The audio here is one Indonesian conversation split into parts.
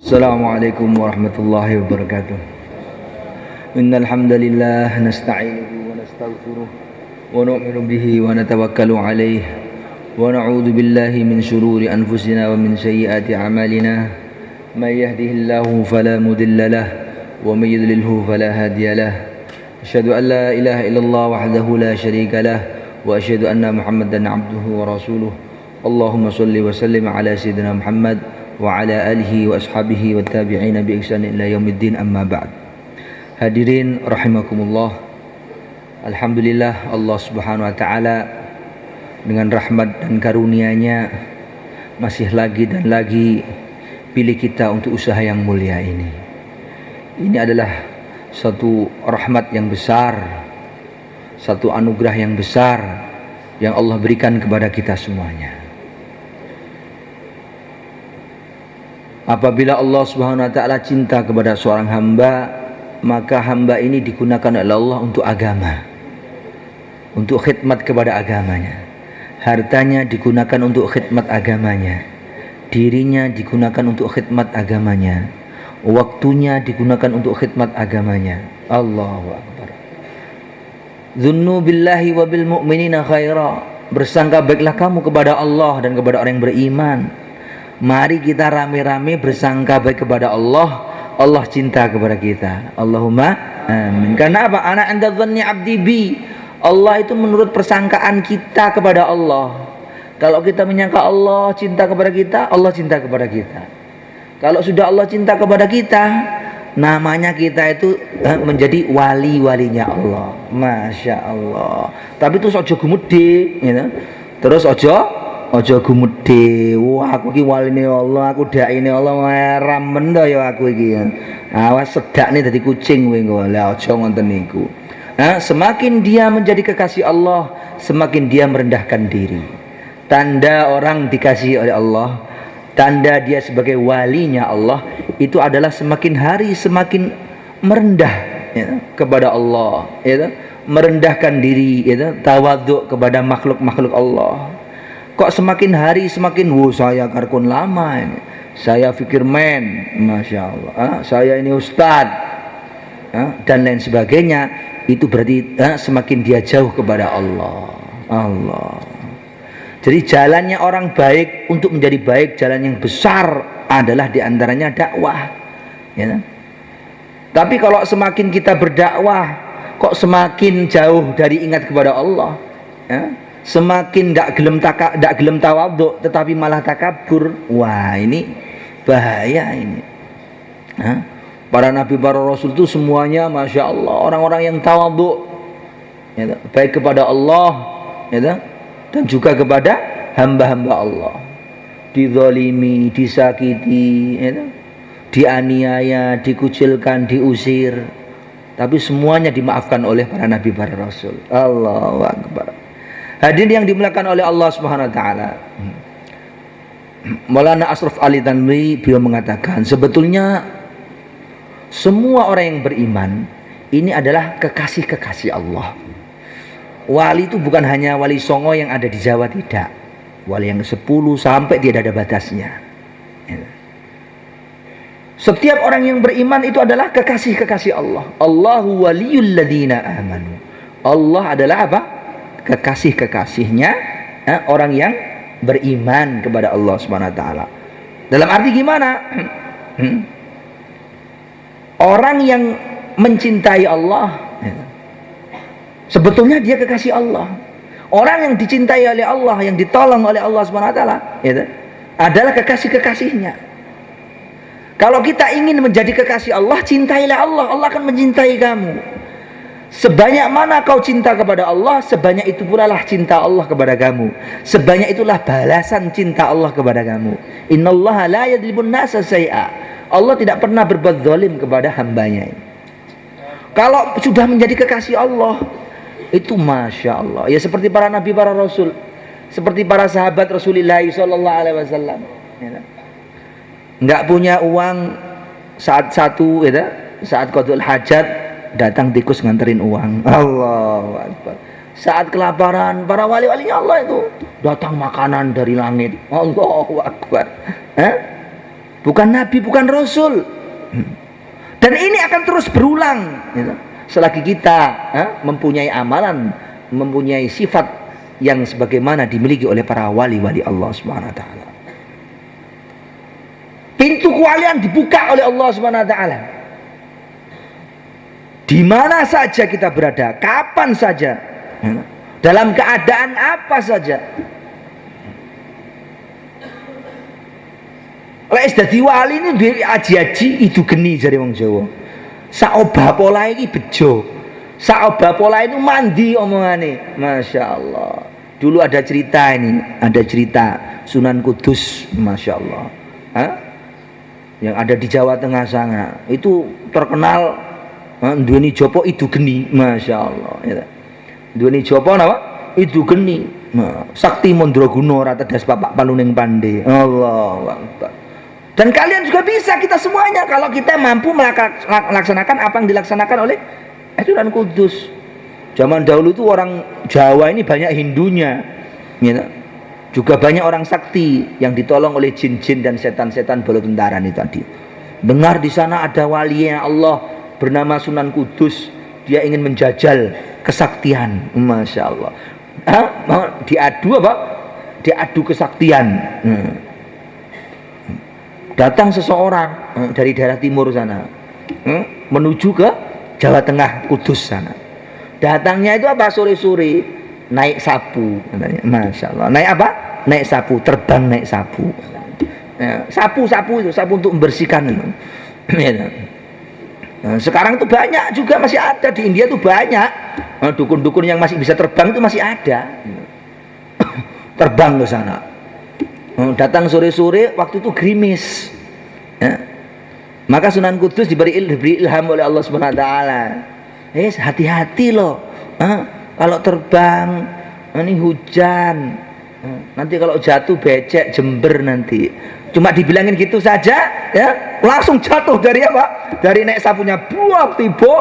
Assalamualaikum warahmatullahi wabarakatuh. Innal hamdalillah nasta'inuhu wa nastaghfiruh wa nu'minu bihi wa natawakkalu 'alaihi wa na'udzu billahi min shururi anfusina wa min sayyiati a'malina. May yahdihillahu fala mudilla lahu wa may yudlilhu fala hadiya lahu. Asyhadu an la ilaha illallah wahdahu la syarika lahu wa asyhadu anna Muhammadan 'abduhu wa rasuluh. Allahumma shalli wa sallim ala sayyidina Muhammad wa ala alihi wa ashabihi wa tabi'ina bi ihsan ila yaumiddin, amma ba'd. Hadirin rahimakumullah. Alhamdulillah, Allah Subhanahu wa taala dengan rahmat dan karunia-Nya masih lagi dan lagi pilih kita untuk usaha yang mulia ini. Ini adalah satu rahmat yang besar, satu anugerah yang besar yang Allah berikan kepada kita semuanya. Apabila Allah Subhanahu wa taala cinta kepada seorang hamba, maka hamba ini digunakan oleh Allah untuk agama, untuk khidmat kepada agamanya. Hartanya digunakan untuk khidmat agamanya, dirinya digunakan untuk khidmat agamanya, waktunya digunakan untuk khidmat agamanya. Allahu Akbar. Dzunnu billahi wa bil mu'minina khaira. Bersangka baiklah kamu kepada Allah dan kepada orang yang beriman. Mari kita rame-rame bersangka baik kepada Allah. Allah cinta kepada kita. Allahumma amin. Karena apa? Ana 'inda dhanni 'abdi bi. Allah itu menurut persangkaan kita kepada Allah. Kalau kita menyangka Allah cinta kepada kita, Allah cinta kepada kita. Kalau sudah Allah cinta kepada kita, namanya kita itu menjadi wali-walinya Allah. Masya Allah. Tapi itu ojo gumedhe, gitu. Terus ojo gumedhe. Wah, aku iki waline Allah, aku daine Allah, meram mendo ya aku iki. Awas sedakne dadi kucing kowe engko. Lah aja ngoten niku. Semakin dia menjadi kekasih Allah, semakin dia merendahkan diri. Tanda orang dikasihi oleh Allah, tanda dia sebagai walinya Allah, itu adalah semakin hari semakin merendah, ya, kepada Allah, ya, merendahkan diri, ya, tawadhu kepada makhluk-makhluk Allah. Kok semakin hari semakin, saya karkun lama ini, saya fikir men, masya Allah, saya ini ustadz, dan lain sebagainya. Itu berarti semakin dia jauh kepada Allah. Jadi jalannya orang baik untuk menjadi baik, jalan yang besar adalah diantaranya dakwah, ya. Tapi kalau semakin kita berdakwah, kok semakin jauh dari ingat kepada Allah, ya? Semakin tidak gelem tawadhu, tetapi malah takabur. Wah, ini bahaya ini. Para nabi, para rasul itu semuanya masya Allah orang-orang yang tawadhu, ya, baik kepada Allah, ya, dan juga kepada hamba-hamba Allah. Dizalimi, disakiti, ya, dianiaya, dikucilkan, diusir, tapi semuanya dimaafkan oleh para nabi, para rasul. Allahu Akbar. Hadirin yang dimuliakan oleh Allah Subhanahu wa taala. Maulana Ashraf Ali Tanwi beliau mengatakan, sebetulnya semua orang yang beriman ini adalah kekasih-kekasih Allah. Wali itu bukan hanya wali songo yang ada di Jawa, tidak. Wali yang 10 sampai tidak ada batasnya. Setiap orang yang beriman itu adalah kekasih-kekasih Allah. Allahu waliyul ladzina amanu. Allah adalah apa? Kekasih-kekasihnya orang yang beriman kepada Allah Subhanahu wa taala. Dalam arti gimana? Orang yang mencintai Allah, sebetulnya dia kekasih Allah. Orang yang dicintai oleh Allah, yang ditolong oleh Allah Subhanahu wa taala, adalah kekasih-kekasihnya. Kalau kita ingin menjadi kekasih Allah, cintailah Allah, Allah akan mencintai kamu. Sebanyak mana kau cinta kepada Allah, sebanyak itu pula lah cinta Allah kepada kamu. Sebanyak itulah balasan cinta Allah kepada kamu. Innallaha la yadlibun nasa syai'a. Allah tidak pernah berbuat zalim kepada hambanya. Kalau sudah menjadi kekasih Allah, itu masya Allah. Ya seperti para nabi, para rasul, seperti para sahabat Rasulullah sallallahu alaihi wasallam. Nggak punya uang saat qadul hajat, datang tikus nganterin uang. Allahu Akbar. Saat kelaparan, para wali-walinya Allah itu datang makanan dari langit. Allahu Akbar. bukan nabi, bukan rasul. Dan ini akan terus berulang selagi kita mempunyai amalan, mempunyai sifat yang sebagaimana dimiliki oleh para wali-wali Allah Subhanahu wa taala. Pintu kewalian dibuka oleh Allah Subhanahu wa taala. Di mana saja kita berada, kapan saja, dalam keadaan apa saja. Lek dadi wali ini duwe aji-aji itu geni jare wong Jawa. Saoba pola iki bejo. Saoba pola itu mandi omongane. Masya Allah. Dulu ada cerita ini, ada cerita Sunan Kudus, Masya Allah. Yang ada di Jawa Tengah sana. Itu terkenal duweni jopo itu geni, Masya Allah. Duweni jopo napa? Itu geni. Sakti Mandraguna rata das bapak paluning pande. Allahu Akbar. Dan kalian juga bisa, kita semuanya, kalau kita mampu melaksanakan apa yang dilaksanakan oleh Sunan Kudus. Zaman dahulu itu orang Jawa ini banyak Hindunya, gitu. Juga banyak orang sakti yang ditolong oleh jin-jin dan setan-setan bala tentara itu tadi. Dengar di sana ada wali Allah bernama Sunan Kudus, dia ingin menjajal kesaktian, Masya Allah. Diadu apa? Diadu kesaktian. Datang seseorang dari daerah timur sana, menuju ke Jawa Tengah, Kudus sana. Datangnya itu apa? Sore-sore naik sapu, Masya Allah. Naik apa? Naik sapu, terbang naik sapu. Sapu-sapu itu, sapu untuk membersihkan. Sekarang itu banyak juga, masih ada di India itu banyak dukun-dukun yang masih bisa terbang, itu masih ada. Terbang ke sana. Datang sore-sore, waktu itu gerimis. Maka Sunan Kudus diberi ilham oleh Allah Subhanahu wa taala. Hati-hati loh. Kalau terbang ini hujan. Nanti kalau jatuh becek Jember nanti. Cuma dibilangin gitu saja, langsung jatuh dari apa? Dari naik sapunya, buak tiba,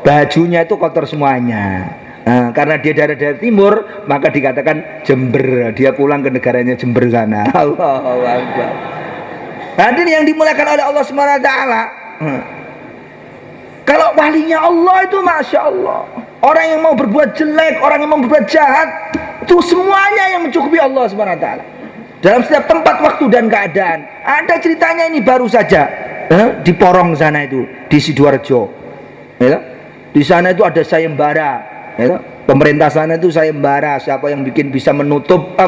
bajunya itu kotor semuanya. Karena dia dari timur, maka dikatakan Jember. Dia pulang ke negaranya Jember sana. Allahu Akbar. Hadirin yang dimuliakan oleh Allah Subhanahu wa taala. Kalau walinya Allah itu Masya Allah, orang yang mau berbuat jelek, orang yang mau berbuat jahat, itu semuanya yang mencukupi Allah Subhanahu wa taala. Dalam setiap tempat, waktu dan keadaan. Ada ceritanya ini baru saja di Porong sana itu, di Sidoarjo. Di sana itu ada sayembara. Pemerintah sana itu sayembara, siapa yang bisa menutup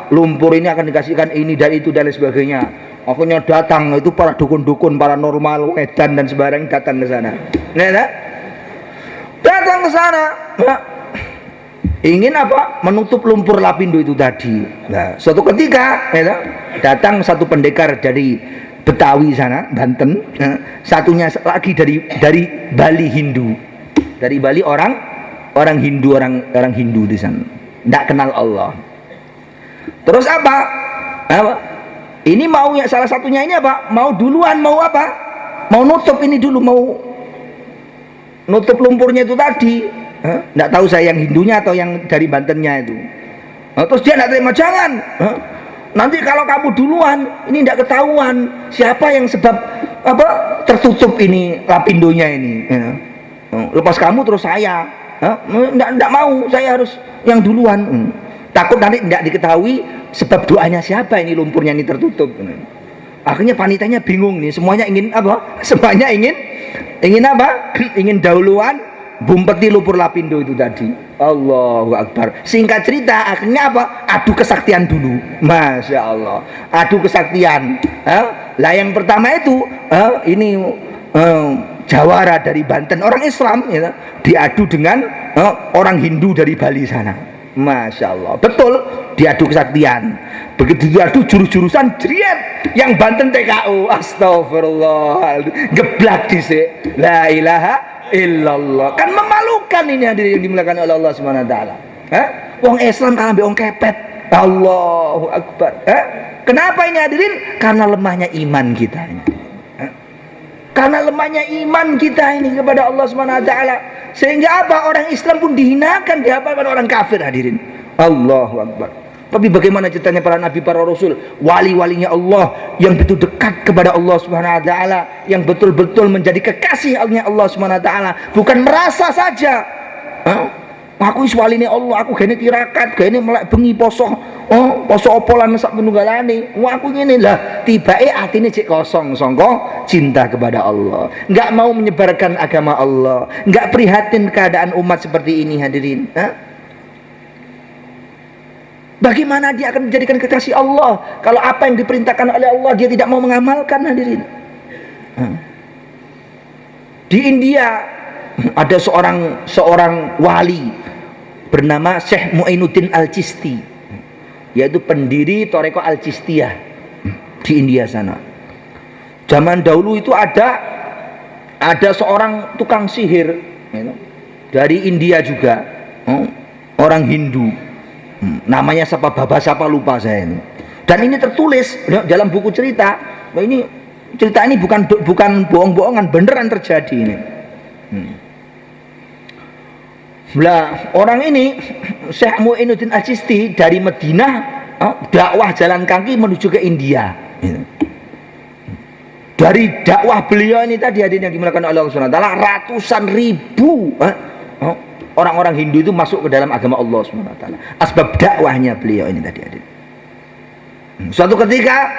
lumpur ini akan dikasihkan ini dan itu dan lain sebagainya. Akhirnya datang itu para dukun-dukun paranormal, edan dan sembarang datang ke sana. Datang ke sana, ingin menutup lumpur Lapindo itu tadi. Nah, suatu ketika datang satu pendekar dari Betawi sana, Banten, satunya lagi dari Bali Hindu. Dari Bali orang Hindu, orang Hindu di sana, tidak kenal Allah. Terus apa? Ini mau salah satunya ini mau duluan, mau mau nutup ini dulu, mau nutup lumpurnya itu tadi. Tidak tahu saya yang Hindunya atau yang dari Bantennya itu. Terus dia tidak terima, jangan. Nanti kalau kamu duluan, ini tidak ketahuan siapa yang sebab tertutup ini Lapindonya ini. Lepas kamu terus saya. Tidak mau, saya harus yang duluan. Takut nanti tidak diketahui sebab doanya siapa ini lumpurnya ini tertutup. Akhirnya panitanya bingung nih, semuanya ingin Semuanya ingin ingin dahuluan bumpeti lumpur Lapindo itu tadi. Allahu Akbar. Singkat cerita, akhirnya adu kesaktian dulu. Masya Allah, adu kesaktian. Lah yang pertama itu ini jawara dari Banten, orang Islam diadu dengan orang Hindu dari Bali sana. Masya Allah, betul, diadu kesaktian. Begitu diadu jurus-jurusan, jeriet yang Banten TKO, astagfirullah, geblak dhisik, la ilaha illallah. Kan memalukan ini hadirin yang dimuliakan oleh Allah Subhanahu wa taala. Wong Islam kalah mbek wong kepet. Allahu Akbar. Kenapa ini hadirin? Karena lemahnya iman kita ini. Karena lemahnya iman kita ini kepada Allah Subhanahu wa taala, sehingga orang Islam pun dihinakan, dihafal pada orang kafir hadirin. Allahu Akbar. Tapi bagaimana ceritanya para nabi, para rasul, wali-walinya Allah yang betul dekat kepada Allah Subhanahu wa taala, yang betul-betul menjadi kekasih Allah Subhanahu wa taala, bukan merasa saja. Aku wis waline Allah, aku gene tirakat, gene melek bengi poso. Poso apa lan sak penunggalane. Aku ngene lah, tibake atine cek kosong sangka cinta kepada Allah. Enggak mau menyebarkan agama Allah, enggak prihatin keadaan umat seperti ini, hadirin. Bagaimana dia akan menjadikan kekasih Allah kalau apa yang diperintahkan oleh Allah dia tidak mau mengamalkan, hadirin? Di India ada seorang wali bernama Syekh Mu'inuddin Al-Chisti, yaitu pendiri Thariqah Al-Chistiyah di India sana. Zaman dahulu itu ada seorang tukang sihir dari India juga, orang Hindu. Namanya siapa, Baba siapa lupa saya ini. Dan ini tertulis dalam buku cerita. Ini cerita ini bukan bohong-bohongan, beneran terjadi ini. Lah orang ini Syekh Mu'inuddin Al-Chisti dari Madinah dakwah jalan kaki menuju ke India. Dari dakwah beliau ini tadi hadirin yang dimuliakan oleh Allah Subhanahu wa taala, ratusan ribu orang-orang Hindu itu masuk ke dalam agama Allah Subhanahu wa taala. Asbab dakwahnya beliau ini tadi hadirin. Suatu ketika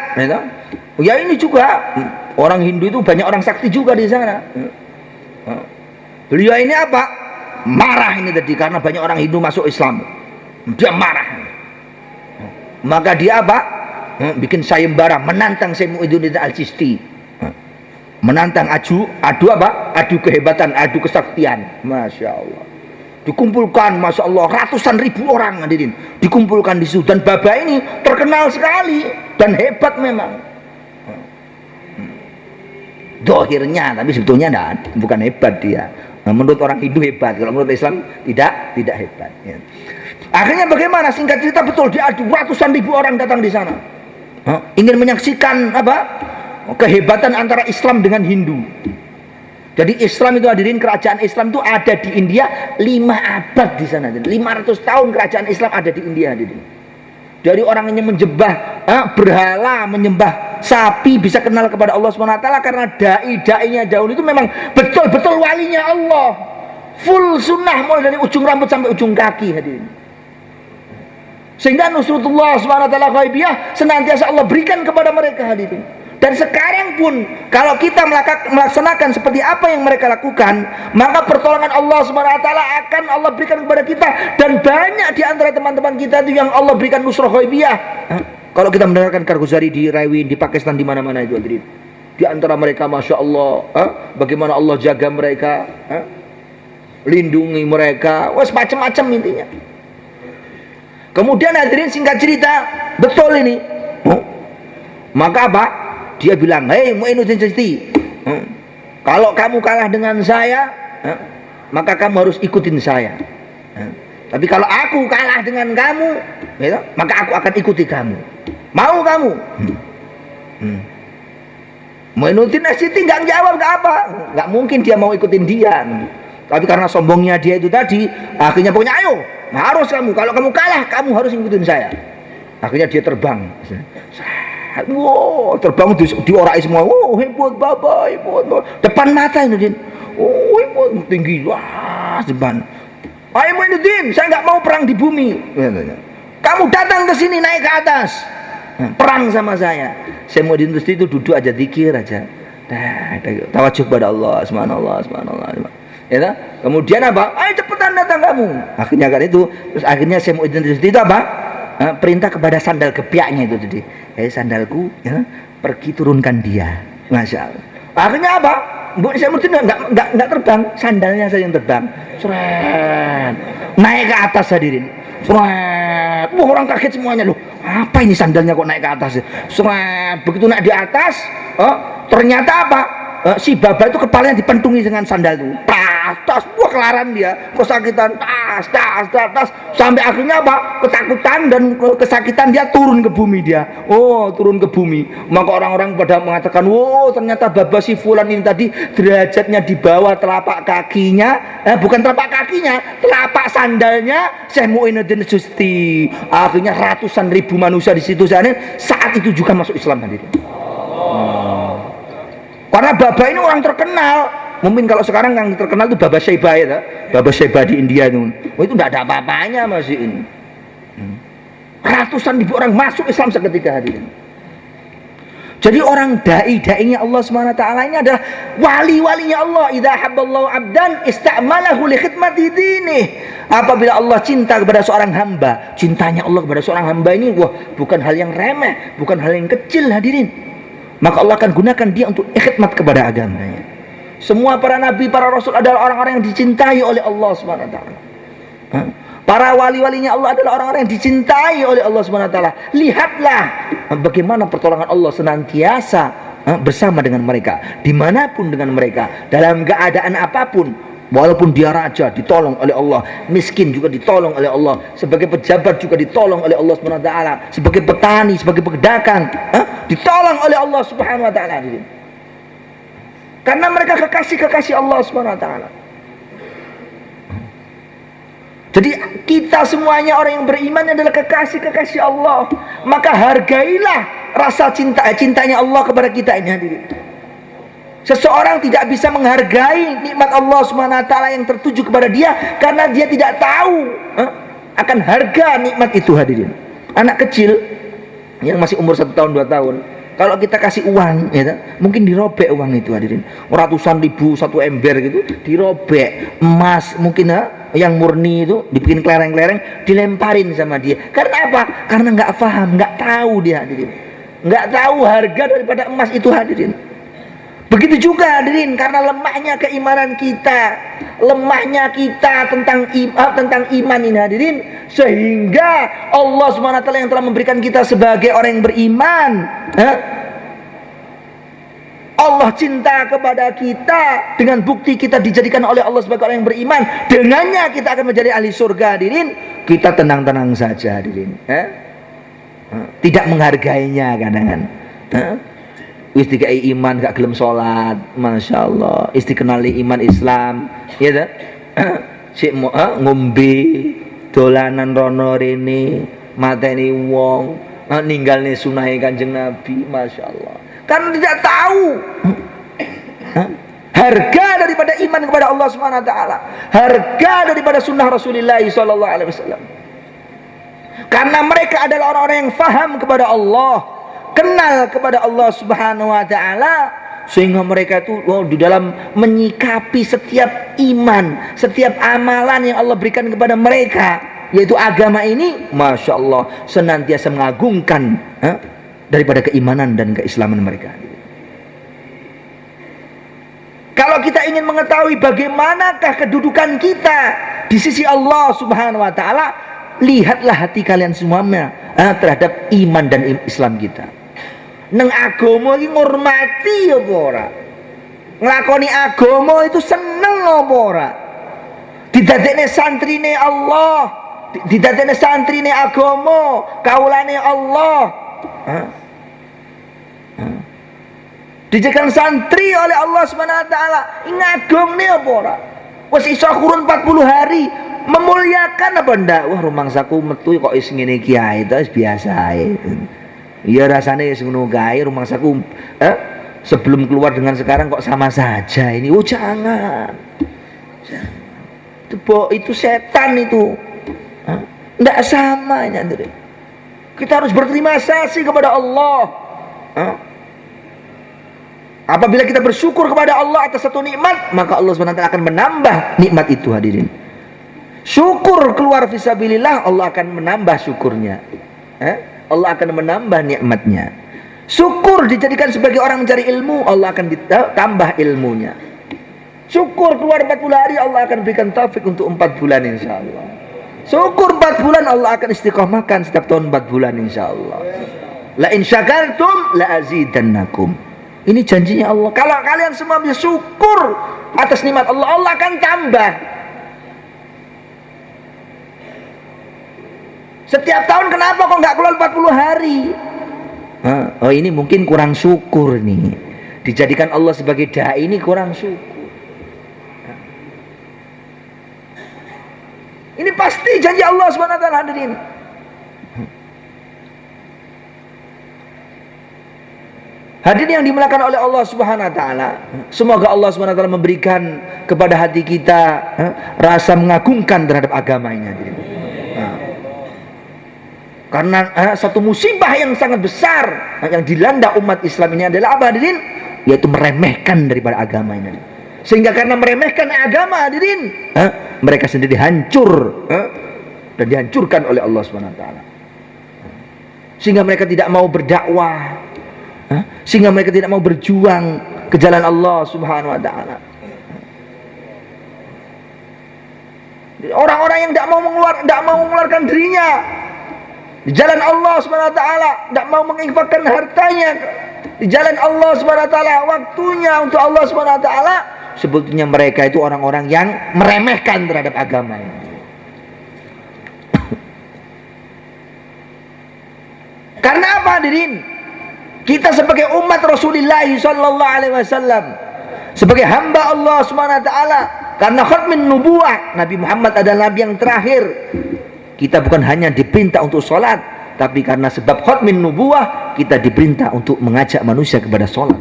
ya ini juga orang Hindu itu banyak orang sakti juga di sana. Beliau ini apa? Marah ini tadi karena banyak orang Hindu masuk Islam. Dia marah. Maka dia apa? Bikin sayembara menantang Syekh Mu'inuddin Al-Chisti. Menantang adu apa? Adu kehebatan, adu kesaktian. Masya Allah. Dikumpulkan, masya Allah, ratusan ribu orang hadirin dikumpulkan di situ, dan Baba ini terkenal sekali dan hebat memang. Dohirnya, tapi sebetulnya bukan hebat dia. Menurut orang Hindu hebat, kalau menurut Islam tidak hebat. Akhirnya bagaimana? Singkat cerita, betul diadu, ratusan ribu orang datang di sana. Ingin menyaksikan apa? Kehebatan antara Islam dengan Hindu. Jadi Islam itu hadirin, kerajaan Islam itu ada di India 5 abad di sana. 500 tahun kerajaan Islam ada di India hadirin. Dari orang yang menyembah berhala, menyembah sapi, bisa kenal kepada Allah SWT karena dai-dainya dahulu itu memang betul-betul walinya Allah. Full sunnah mulai dari ujung rambut sampai ujung kaki hadirin. Sehingga nusratullah SWT ghaibiyah senantiasa Allah berikan kepada mereka hadirin. Dan sekarang pun kalau kita melaksanakan seperti apa yang mereka lakukan, maka pertolongan Allah SWT akan Allah berikan kepada kita. Dan banyak di antara teman-teman kita itu yang Allah berikan nusrah ghaibiyah. Kalau kita mendengarkan Karguzari di Rawin, di Pakistan, di mana-mana itu hadirin. Di antara mereka masya Allah, bagaimana Allah jaga mereka, lindungi mereka, macam-macam intinya. Kemudian hadirin, singkat cerita, betul ini. Maka apa? Dia bilang, hei Mu'inuddin Al-Chisti, kalau kamu kalah dengan saya, maka kamu harus ikutin saya. Tapi kalau aku kalah dengan kamu, maka aku akan ikuti kamu. Mau kamu? Mu'inuddin Al-Chisti nggak jawab, nggak apa, nggak mungkin dia mau ikutin dia. Tapi karena sombongnya dia itu tadi, akhirnya pokoknya ayo, harus kamu. Kalau kamu kalah, kamu harus ikutin saya. Akhirnya dia terbang. Wow, terbang diorai semua. Wow, hebat Baba, hebat. Depan mata ini, hebat, tinggi. Wah, depan. Ayo Mu'inuddin, saya nggak mau perang di bumi. Kamu datang ke sini, naik ke atas, perang sama saya. Saya mau di industri itu duduk aja, zikir aja. Tawajuh kepada Allah, subhanallah. Ya, kemudian apa? Ayo cepetan datang kamu. Akhirnya kan itu, terus akhirnya saya mau di industri itu apa? Perintah kepada sandal gebyaknya itu tadi, sandalku, pergi turunkan dia. Masya Allah. Akhirnya apa? Saya mesti nggak terbang, sandalnya saja yang terbang. Seret, naik ke atas hadirin. Seret, orang kaget semuanya loh. Apa ini sandalnya kok naik ke atas? Seret, begitu naik di atas, ternyata apa? Si Baba itu kepalanya dipentungi dengan sandal itu. tas, wah kelaran dia, kesakitan, tas, sampai akhirnya apa? Ketakutan dan kesakitan dia turun ke bumi dia. Oh, turun ke bumi. Maka orang-orang pada mengatakan, "Oh, ternyata Baba si fulan ini tadi derajatnya di bawah telapak kakinya, bukan telapak kakinya, telapak sandalnya Syekh Muinuddin Susti." Akhirnya ratusan ribu manusia di situ saat itu juga masuk Islam hadirin. Karena Baba ini orang terkenal. Mungkin kalau sekarang yang terkenal itu Baba Syeba ya, Baba Syeba di India itu. Oh, itu tidak ada apa-apanya masih ini. Ratusan ribu orang masuk Islam seketika hadirin. Jadi orang dai-dainya Allah SWT ini adalah wali-walinya Allah. Idza habballahu 'abdan ista'malahu li khidmati dinih. Apabila Allah cinta kepada seorang hamba, cintanya Allah kepada seorang hamba ini bukan hal yang remeh, bukan hal yang kecil hadirin. Maka Allah akan gunakan dia untuk khidmat kepada agamanya. Semua para nabi, para rasul adalah orang-orang yang dicintai oleh Allah SWT. Para wali-walinya Allah adalah orang-orang yang dicintai oleh Allah SWT. Lihatlah bagaimana pertolongan Allah senantiasa bersama dengan mereka, dimanapun dengan mereka, dalam keadaan apapun. Walaupun dia raja ditolong oleh Allah, miskin juga ditolong oleh Allah, sebagai pejabat juga ditolong oleh Allah SWT, sebagai petani, sebagai pedagang ditolong oleh Allah SWT. Karena mereka kekasih Allah SWT. Jadi kita semuanya orang yang beriman adalah kekasih Allah. Maka hargailah rasa cintanya Allah kepada kita ini hadirin. Seseorang tidak bisa menghargai nikmat Allah SWT yang tertuju kepada dia karena dia tidak tahu akan harga nikmat itu hadirin. Anak kecil yang masih umur 1 tahun 2 tahun, kalau kita kasih uang ya, mungkin dirobek uang itu hadirin, ratusan ribu, 1 ember gitu dirobek. Emas mungkin yang murni itu dibikin kelereng-kelereng, dilemparin sama dia. Karena apa? Karena nggak paham, nggak tahu dia hadirin, nggak tahu harga daripada emas itu hadirin. Begitu juga hadirin, karena lemahnya keimanan kita, lemahnya kita tentang iman ini hadirin, sehingga Allah SWT yang telah memberikan kita sebagai orang yang beriman, Allah cinta kepada kita dengan bukti kita dijadikan oleh Allah sebagai orang yang beriman, dengannya kita akan menjadi ahli surga hadirin. Kita tenang-tenang saja hadirin, tidak menghargainya kadang-kadang. Istiqai iman gak gelem sholat, masya Allah. Istiqnali iman Islam, ya dah. Si ngombe, dolanan rono rene, mateni wong, ninggalne sunahe Kanjeng Nabi, masya Allah. Karena tidak tahu harga daripada iman kepada Allah SWT, harga daripada sunnah Rasulullah SAW. Karena mereka adalah orang-orang yang faham kepada Allah, kenal kepada Allah Subhanahu wa taala, sehingga mereka itu di dalam menyikapi setiap iman, setiap amalan yang Allah berikan kepada mereka, yaitu agama ini, masya Allah, senantiasa mengagungkan daripada keimanan dan keislaman mereka. Kalau kita ingin mengetahui bagaimanakah kedudukan kita di sisi Allah Subhanahu wa taala, lihatlah hati kalian semuanya terhadap iman dan Islam kita. Neng agama iki ngurmati apa ora? Nglakoni agama itu seneng apa ora? Didadekne santrine Allah, didadekne santrine agama, kaulane Allah. Dijadikan santri oleh Allah Subhanahu wa taala, ngagongne apa ora? Wis iso kurun 40 hari, memuliakan apa ndak? Wah, rumangsaku metu kok is ngene iki ae, itu biasa ae. Ya rasanya ya ngono kae, rumangsaku sebelum keluar dengan sekarang kok sama saja ini. Oh jangan. Itu setan itu. Enggak sama ya. Kita harus berterima kasih kepada Allah. Apabila kita bersyukur kepada Allah atas satu nikmat, maka Allah SWT akan menambah nikmat itu hadirin. Syukur keluar fisabilillah, Allah akan menambah syukurnya. Allah akan menambah nikmatnya. Syukur dijadikan sebagai orang mencari ilmu, Allah akan ditambah ilmunya. Syukur keluar 40 hari, Allah akan berikan taufik untuk 4 bulan insyaallah. Syukur 4 bulan, Allah akan istiqomahkan setiap tahun 4 bulan insyaallah. La in syakartum la azidannakum. Ini janjinya Allah. Kalau kalian semua bisa syukur atas nikmat Allah, Allah akan tambah. Setiap tahun kenapa kok nggak keluar 40 hari? Oh ini mungkin kurang syukur nih. Dijadikan Allah sebagai dai ini kurang syukur. Ini pasti janji Allah SWT, hadirin. Hadirin yang dimuliakan oleh Allah Subhanahu wa taala, semoga Allah Subhanahu wa taala memberikan kepada hati kita rasa mengagungkan terhadap agama ini, hadirin. Karena satu musibah yang sangat besar yang dilanda umat Islam ini adalah apa, hadirin? Yaitu meremehkan daripada agama ini. Sehingga karena meremehkan agama, hadirin, mereka sendiri hancur dan dihancurkan oleh Allah Subhanahu wa taala. Sehingga mereka tidak mau berdakwah, sehingga mereka tidak mau berjuang ke jalan Allah Subhanahu wa taala. Orang-orang yang tidak mau mengeluarkan dirinya di jalan Allah Subhanahu wa taala, tidak mau menginfakkan hartanya di jalan Allah Subhanahu wa taala, waktunya untuk Allah Subhanahu wa taala, sebetulnya mereka itu orang-orang yang meremehkan terhadap agama ini. Karena apa, hadirin? Kita sebagai umat Rasulullah sallallahu alaihi wasallam, sebagai hamba Allah Subhanahu wa taala, karena khatmin nubuwah, Nabi Muhammad adalah nabi yang terakhir. Kita bukan hanya diperintah untuk sholat, tapi karena sebab khatmin nubuwah, kita diperintah untuk mengajak manusia kepada sholat.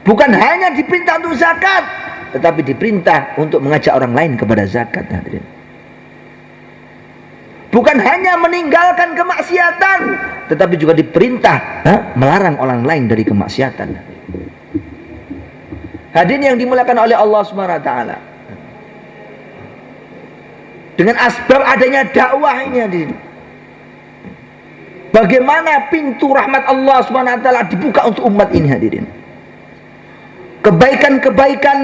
Bukan hanya diperintah untuk zakat, tetapi diperintah untuk mengajak orang lain kepada zakat, hadirin. Bukan hanya meninggalkan kemaksiatan, tetapi juga diperintah melarang orang lain dari kemaksiatan. Hadirin yang dimuliakan oleh Allah Subhanahu wa taala, dengan asbab adanya dakwah ini, hadirin, bagaimana pintu rahmat Allah Subhanahu wa taala dibuka untuk umat ini, hadirin. Kebaikan-kebaikan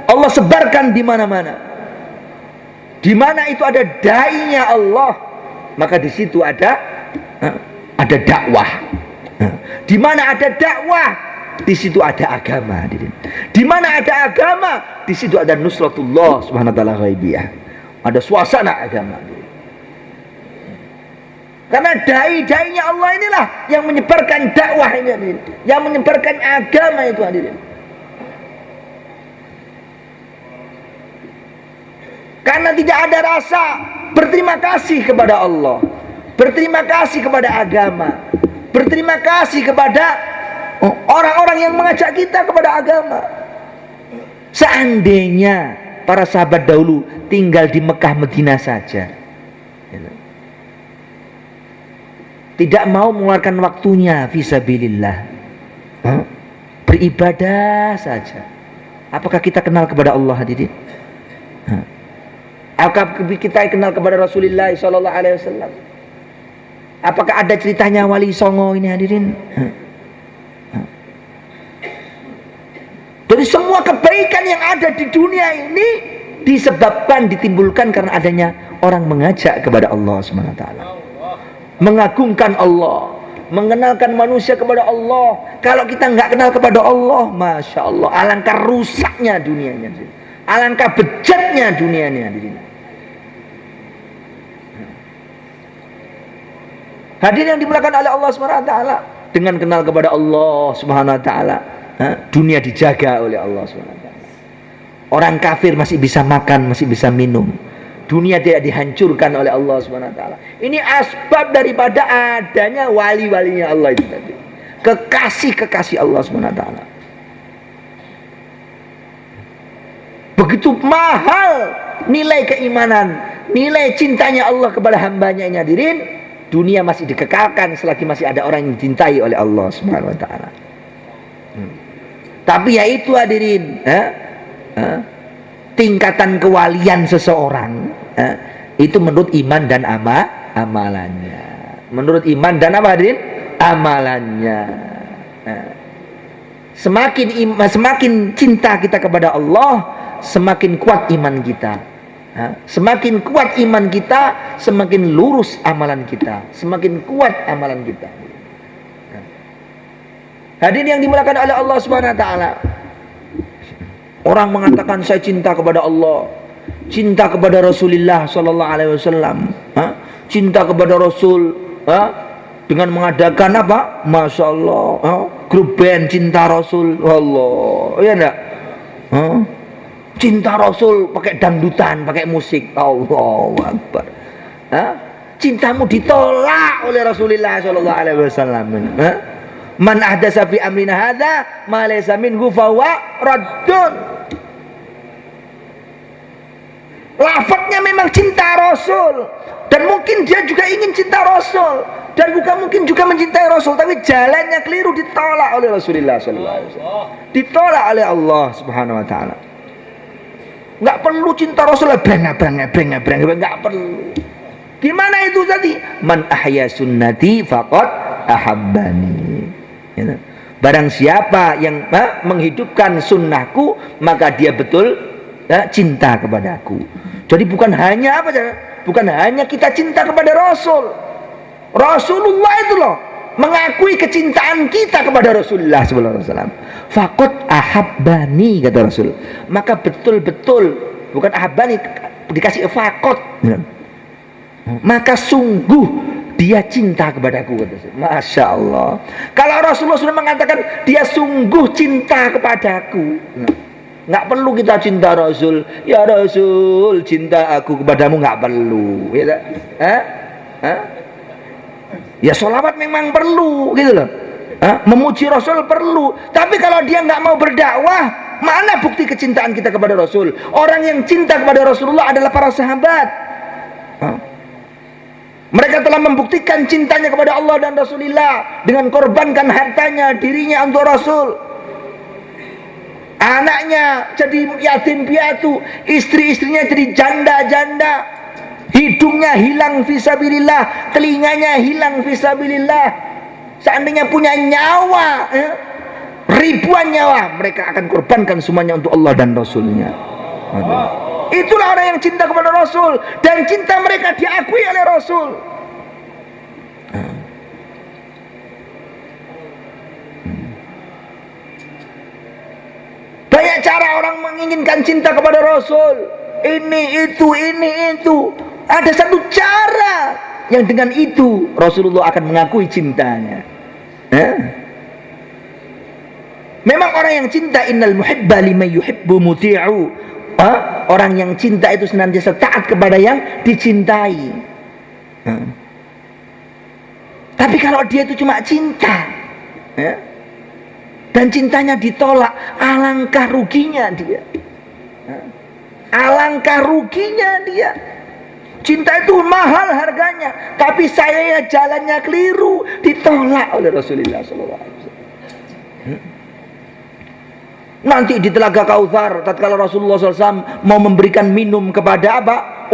Allah sebarkan di mana-mana. Di mana itu ada dai-nya Allah, maka di situ ada dakwah. Di mana ada dakwah, di situ ada agama, hadirin. Di mana ada agama, di situ ada nusratullah Subhanahu wa taala ghaibiyah. Ada suasana agama. Karena dai-dainya Allah inilah yang menyebarkan dakwah ini, hadirin, yang menyebarkan agama itu, hadirin. Karena tidak ada rasa berterima kasih kepada Allah, berterima kasih kepada agama, berterima kasih kepada orang-orang yang mengajak kita kepada agama. Seandainya para sahabat dahulu tinggal di Mekah Madinah saja, tidak mau mengeluarkan waktunya fisabilillah, beribadah saja, apakah kita kenal kepada Allah, hadirin? Apakah kita kenal kepada Rasulullah sallallahu alaihi wasallam? Apakah ada ceritanya Wali Songo ini, hadirin? Jadi semua kebaikan yang ada di dunia ini disebabkan, ditimbulkan karena adanya orang mengajak kepada Allah Subhanahu wa taala, mengagungkan Allah, mengenalkan manusia kepada Allah. Kalau kita nggak kenal kepada Allah, masya Allah, alangkah rusaknya dunianya, alangkah bejatnya dunianya, hadirin. Hadirin yang dimuliakan oleh Allah Subhanahu wa taala, dengan kenal kepada Allah Subhanahu wa taala, dunia dijaga oleh Allah Subhanahu wa taala. Orang kafir masih bisa makan, masih bisa minum. Dunia tidak dihancurkan oleh Allah Subhanahu wa taala. Ini asbab daripada adanya wali-walinya Allah itu tadi. Kekasih-kekasih Allah Subhanahu wa taala. Begitu mahal nilai keimanan, nilai cintanya Allah kepada hambanya ini, hadirin. Dunia masih dikekalkan selagi masih ada orang yang dicintai oleh Allah Subhanahu wa taala. Tapi ya itu, hadirin, tingkatan kewalian seseorang itu menurut iman dan amalannya. Menurut iman dan apa, hadirin? Amalannya. Semakin cinta kita kepada Allah, semakin kuat iman kita. Semakin kuat iman kita, semakin lurus amalan kita, semakin kuat amalan kita. Hadirin yang dimuliakan oleh Allah Subhanahu wa taala. Orang mengatakan saya cinta kepada Allah, cinta kepada Rasulullah sallallahu alaihi wasallam, cinta kepada Rasul, dengan mengadakan apa? Masya Allah, grup band cinta Rasul, Allah, ya enggak? Cinta Rasul pakai dangdutan, pakai musik, Allahu Akbar. Cintamu ditolak oleh Rasulullah sallallahu alaihi wasallam. Man ahdasa fi amrina hadza ma laysa minhu fahuwa raddun. Lafadznya memang cinta Rasul, dan mungkin dia juga ingin cinta Rasul, dan bukan mungkin juga mencintai Rasul, tapi jalannya keliru, ditolak oleh Rasulullah sallallahu alaihi wasallam, ditolak oleh Allah Subhanahu wa taala. Enggak perlu cinta Rasul, breng, enggak perlu. Gimana itu tadi? Man ahya sunnati faqad ahabbani. Barang siapa yang menghidupkan sunnahku, maka dia betul cinta kepadaku. Jadi bukan hanya bukan hanya kita cinta kepada Rasul. Rasulullah itu loh mengakui kecintaan kita kepada Rasulullah sallallahu alaihi wasallam. Faqad ahabbani, kata Rasul. Maka betul-betul, bukan ahabbani dikasih faqad. Maka sungguh dia cinta kepadaku, kata Rasul. Masya Allah. Kalau Rasulullah sudah mengatakan dia sungguh cinta kepadaku, nggak perlu kita cinta Rasul. Ya Rasul, cinta aku kepadamu, nggak perlu, ya tak? Ya sholawat memang perlu, gitu loh. Memuji Rasul perlu. Tapi kalau dia nggak mau berdakwah, mana bukti kecintaan kita kepada Rasul? Orang yang cinta kepada Rasulullah adalah para sahabat. Mereka telah membuktikan cintanya kepada Allah dan Rasulullah dengan korbankan hartanya, dirinya untuk Rasul. Anaknya jadi yatim piatu, istri-istrinya jadi janda-janda, hidungnya hilang fisabilillah, telinganya hilang fisabilillah. Seandainya punya nyawa, ribuan nyawa, mereka akan korbankan semuanya untuk Allah dan Rasulnya. Itulah orang yang cinta kepada Rasul, dan cinta mereka diakui oleh Rasul. Banyak cara orang menginginkan cinta kepada Rasul. Ini itu. Ada satu cara yang dengan itu Rasulullah akan mengakui cintanya. Memang orang yang cinta, innal muhibba liman yuhibbu muti'u. Orang yang cinta itu senantiasa taat kepada yang dicintai. Tapi kalau dia itu cuma cinta, dan cintanya ditolak, alangkah ruginya dia. Alangkah ruginya dia. Cinta itu mahal harganya, tapi saya jalannya keliru, ditolak oleh Rasulullah SAW. Nanti di Telaga Kautsar, tatkala Rasulullah SAW mau memberikan minum kepada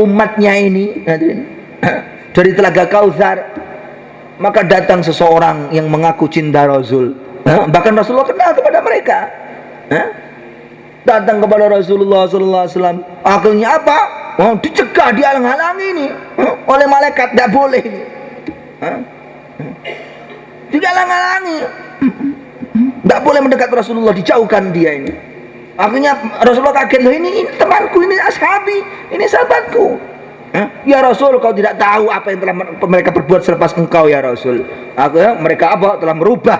umatnya ini, dari Telaga Kautsar, maka datang seseorang yang mengaku cinta Rasul. Bahkan Rasulullah kenal kepada mereka. Datang kepada Rasulullah SAW, akhirnya dicegah, dihalang-halangi ini oleh malaikat, tidak boleh ini. Dihalang-halangi, tidak boleh mendekat Rasulullah, dijauhkan dia ini. Akhirnya Rasulullah kaget, loh ini temanku, ini ashabi, ini sahabatku. Ya Rasul, kau tidak tahu apa yang telah mereka perbuat selepas engkau, ya Rasul. Akhirnya mereka telah merubah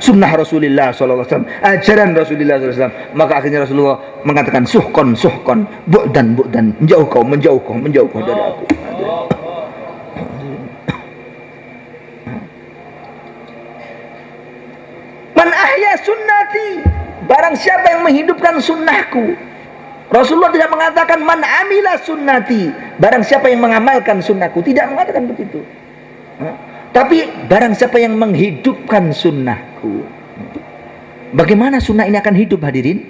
sunnah Rasulullah SAW, ajaran Rasulullah SAW. Maka akhirnya Rasulullah mengatakan suhkon, bu'dan, menjauh kau dari aku. Man ahya sunnati, barang siapa yang menghidupkan sunnahku. Rasulullah tidak mengatakan man amila sunnati, barang siapa yang mengamalkan sunnahku, tidak mengatakan begitu. Tapi barang siapa yang menghidupkan sunnahku. Bagaimana sunnah ini akan hidup, hadirin?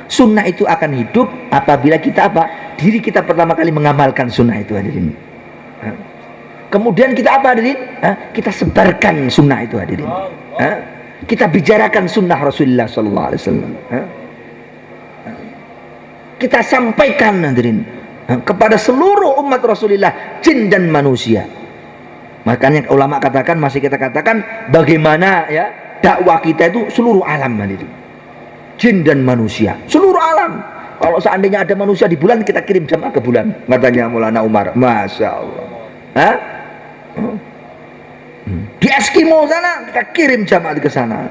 Sunnah itu akan hidup apabila kita diri kita pertama kali mengamalkan sunnah itu, hadirin. Kemudian kita hadirin? Kita sebarkan sunnah itu, hadirin. Kita bicarakan sunnah Rasulullah SAW. Kita sampaikan, hadirin, kepada seluruh umat Rasulullah, jin dan manusia. Makanya ulama katakan, masih kita katakan, bagaimana dakwah kita itu seluruh alam hadirin. Jin dan manusia, seluruh alam. Kalau seandainya ada manusia di bulan, kita kirim jamaah ke bulan, katanya Maulana Umar. Masya Allah. Hah? Di Eskimo sana, kita kirim jamaah ke sana.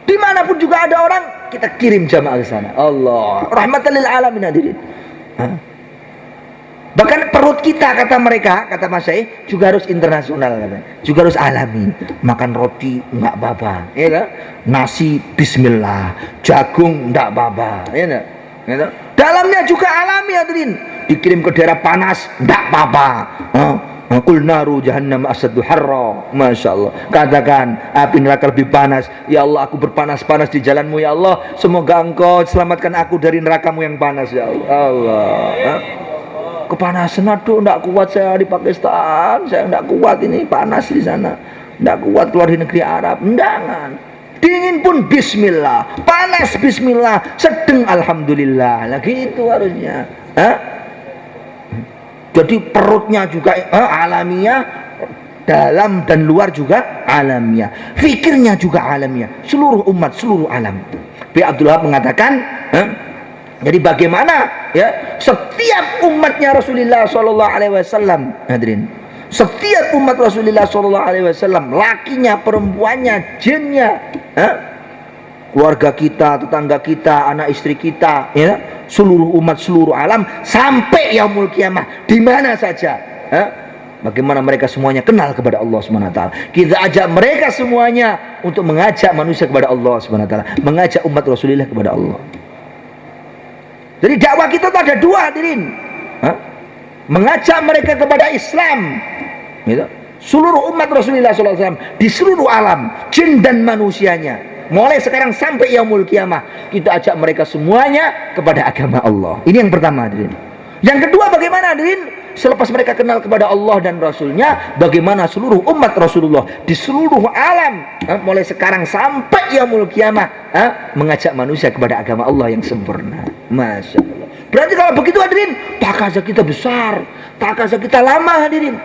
Dimanapun juga ada orang, kita kirim jamaah ke sana. Allah, rahmatan lil alamin hadirin. Bahkan perut kita, kata mereka, kata Mas Syekh, juga harus internasional, juga harus alami. Makan roti enggak apa-apa, ya kan? Nasi bismillah, jagung enggak apa-apa, ya kan? Ya, dalamnya juga alami hadirin. Dikirim ke daerah panas enggak apa-apa. Qul naru jahannam asaddu harra. Masya Allah. Katakan api neraka lebih panas. Ya Allah, aku berpanas-panas di jalanmu ya Allah. Semoga engkau selamatkan aku dari nerakamu yang panas ya Allah. Allah. Kepanasan, aduh enggak kuat saya di Pakistan, saya enggak kuat ini, panas di sana, enggak kuat keluar di negeri Arab. Jangan. Dingin pun bismillah, panas bismillah, sedang alhamdulillah. Lagi itu harusnya. Jadi perutnya juga alamiah, dalam dan luar juga alamiah, fikirnya juga alamiah, seluruh umat, seluruh alam. B. Abdul Wahab mengatakan, jadi bagaimana ya setiap umatnya Rasulullah Shallallahu Alaihi Wasallam, hadirin, setiap umat Rasulullah Shallallahu Alaihi Wasallam, lakinya, perempuannya, jinnya, keluarga kita, tetangga kita, anak istri kita, ya, seluruh umat, seluruh alam, sampai yaumul kiamah, di mana saja, bagaimana mereka semuanya kenal kepada Allah Subhanahu Wa Taala. Kita ajak mereka semuanya untuk mengajak manusia kepada Allah Subhanahu Wa Taala, mengajak umat Rasulullah kepada Allah. Jadi dakwah kita itu ada dua hadirin, mengajak mereka kepada Islam, gitu. Seluruh umat Rasulullah SAW di seluruh alam, jin dan manusianya, mulai sekarang sampai yaumul kiamah, kita ajak mereka semuanya kepada agama Allah. Ini yang pertama hadirin. Yang kedua, bagaimana hadirin? Selepas mereka kenal kepada Allah dan Rasulnya, bagaimana seluruh umat Rasulullah di seluruh alam, mulai sekarang sampai yaumul kiamah, mengajak manusia kepada agama Allah yang sempurna. Masya Allah. Berarti kalau begitu hadirin, takaza kita besar, takaza kita lama hadirin.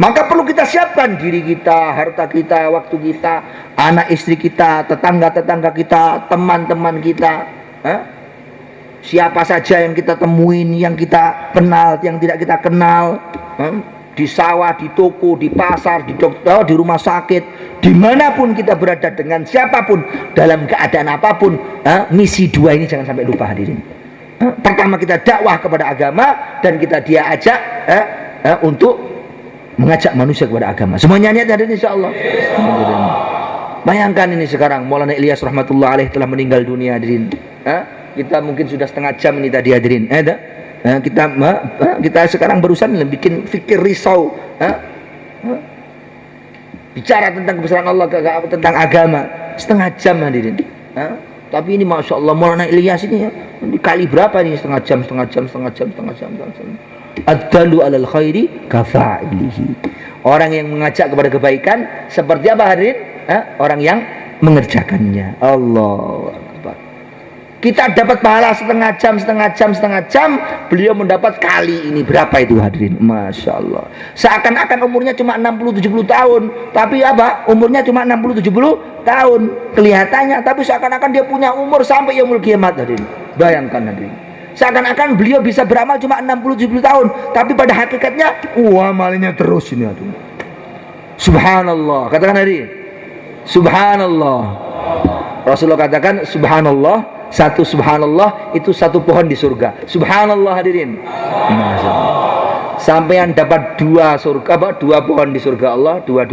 Maka perlu kita siapkan diri kita, harta kita, waktu kita, anak istri kita, tetangga-tetangga kita, teman-teman kita, siapa saja yang kita temuin, yang kita kenal, yang tidak kita kenal, di sawah, di toko, di pasar, di dokter, di rumah sakit, dimanapun kita berada dengan siapapun, dalam keadaan apapun, misi dua ini jangan sampai lupa hadirin. Pertama, kita dakwah kepada agama, dan dia ajak untuk mengajak manusia kepada agama. Semuanya niat hadirin insyaallah. Bayangkan ini sekarang Maulana Ilyas rahmatullah alaih telah meninggal dunia hadirin. Kita mungkin sudah setengah jam ini tadi hadirin. Kita sekarang barusan bikin fikir risau, bicara tentang kebesaran Allah, tentang agama, setengah jam hadirin. Tapi ini masya Allah Maulana Ilyas ini dikali berapa ini, setengah jam. Ad-dalu alal khairi kafa'ilihi. Orang yang mengajak kepada kebaikan seperti apa hadirin? Orang yang mengerjakannya. Allah. Kita dapat pahala setengah jam, beliau mendapat kali ini berapa itu hadirin? Masya Allah. Seakan-akan umurnya cuma 60-70 tahun, tapi apa? Umurnya cuma 60-70 tahun kelihatannya, tapi seakan-akan dia punya umur sampai yaumul kiamat hadirin. Bayangkan hadirin. Seakan-akan beliau bisa beramal cuma 60-70 tahun, tapi pada hakikatnya amalnya terus ini hadirin. Subhanallah. Katakan hadirin. Subhanallah. Rasulullah katakan subhanallah, satu subhanallah itu satu pohon di surga. Subhanallah hadirin. Sampean dapat dua surga, dua pohon di surga Allah, dua.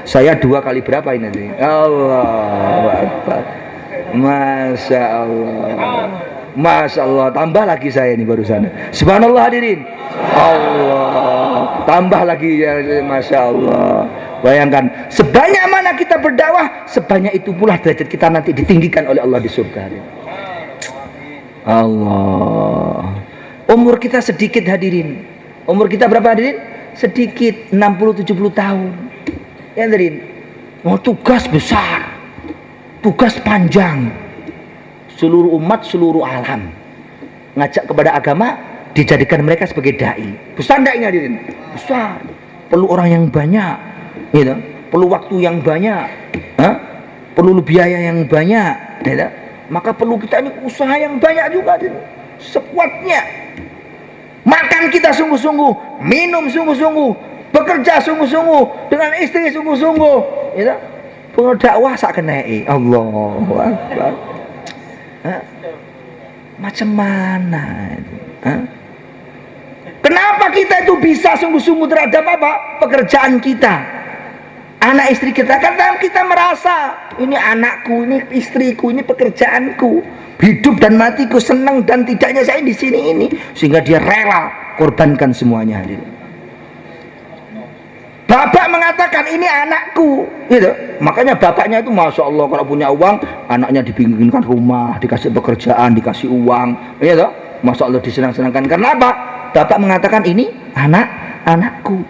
Saya dua kali berapa ini hadirin? Allahu Akbar. Masya Allah. Masya Allah. Tambah lagi saya ini barusan. Subhanallah hadirin. Allah. Tambah lagi ya, Masya Allah. Bayangkan, sebanyak mana kita berdakwah, sebanyak itu pula derajat kita nanti ditinggikan oleh Allah di surga hadirin. Allah. Umur kita sedikit hadirin. Umur kita berapa hadirin? Sedikit, 60-70 tahun. Ya hadirin. Mau tugas besar, tugas panjang. Seluruh umat, seluruh alam, ngajak kepada agama, dijadikan mereka sebagai dai. Besar enggak ini hadirin? Besar. Perlu orang yang banyak, gitu. perlu waktu yang banyak, perlu biaya yang banyak, ya. Maka perlu kita ini usaha yang banyak juga, sekuatnya. Makan kita sungguh-sungguh, minum sungguh-sungguh, bekerja sungguh-sungguh, dengan istri sungguh-sungguh, ya. Dakwah sak kenai, Allahu Akbar. Macam mana itu? Kenapa kita itu bisa sungguh-sungguh terhadap apa? Pekerjaan kita, anak istri kita. Karena kita merasa ini anakku, ini istriku, ini pekerjaanku, hidup dan matiku, senang dan tidaknya saya di sini ini, sehingga dia rela korbankan semuanya. Bapak mengatakan ini anakku, gitu. Makanya bapaknya itu masya Allah kalau punya uang, anaknya dibikinkan rumah, dikasih pekerjaan, dikasih uang, gitu. Masya Allah disenang-senangkan. Karena apa? Bapak mengatakan ini anakku.